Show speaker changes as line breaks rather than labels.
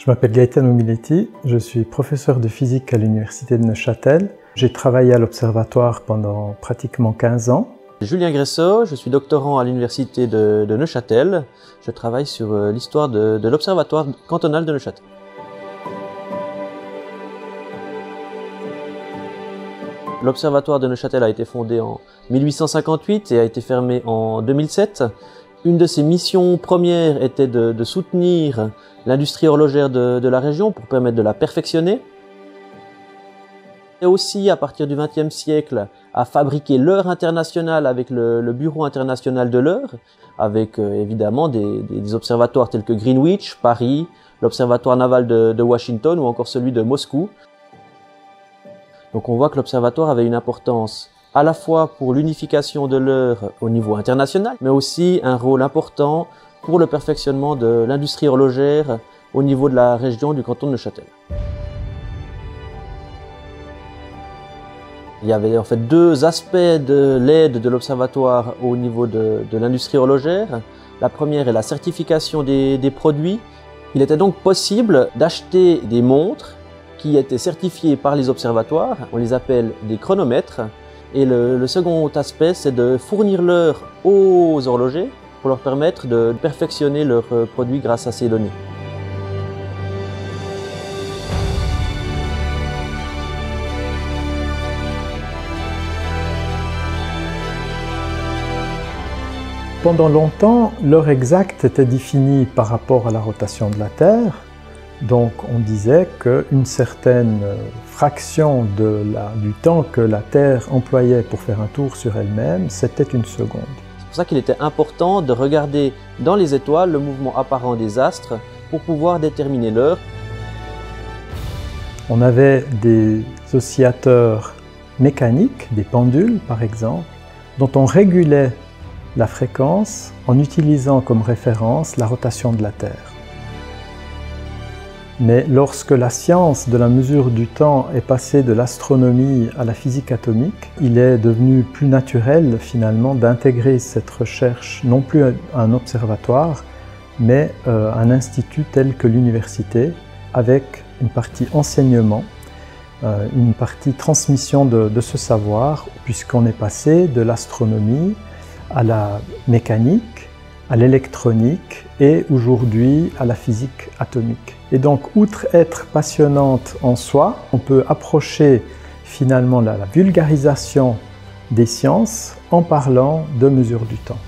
Je m'appelle Gaëtan Miletti, je suis professeur de physique à l'université de Neuchâtel. J'ai travaillé à l'observatoire pendant pratiquement 15 ans.
Julien Gressot, je suis doctorant à l'université de Neuchâtel. Je travaille sur l'histoire de l'observatoire cantonal de Neuchâtel. L'observatoire de Neuchâtel a été fondé en 1858 et a été fermé en 2007. Une de ses missions premières était de soutenir l'industrie horlogère de la région pour permettre de la perfectionner. Et aussi, à partir du XXe siècle, à fabriquer l'heure internationale avec le Bureau international de l'heure, avec évidemment des observatoires tels que Greenwich, Paris, l'observatoire naval de Washington ou encore celui de Moscou. Donc on voit que l'observatoire avait une importance à la fois pour l'unification de l'heure au niveau international, mais aussi un rôle important pour le perfectionnement de l'industrie horlogère au niveau de la région du canton de Neuchâtel. Il y avait en fait deux aspects de l'aide de l'observatoire au niveau de l'industrie horlogère. La première est la certification des produits. Il était donc possible d'acheter des montres qui étaient certifiées par les observatoires. On les appelle des chronomètres. Et le second aspect, c'est de fournir l'heure aux horlogers pour leur permettre de perfectionner leurs produits grâce à ces données.
Pendant longtemps, l'heure exacte était définie par rapport à la rotation de la Terre. Donc on disait qu'une certaine fraction du temps que la Terre employait pour faire un tour sur elle-même, c'était une seconde.
C'est pour ça qu'il était important de regarder dans les étoiles le mouvement apparent des astres pour pouvoir déterminer l'heure.
On avait des oscillateurs mécaniques, des pendules par exemple, dont on régulait la fréquence en utilisant comme référence la rotation de la Terre. Mais lorsque la science de la mesure du temps est passée de l'astronomie à la physique atomique, il est devenu plus naturel finalement d'intégrer cette recherche non plus à un observatoire, mais à un institut tel que l'université, avec une partie enseignement, une partie transmission de ce savoir, puisqu'on est passé de l'astronomie à la mécanique, à l'électronique et aujourd'hui à la physique atomique. Et donc, outre être passionnante en soi, on peut approcher finalement la vulgarisation des sciences en parlant de mesure du temps.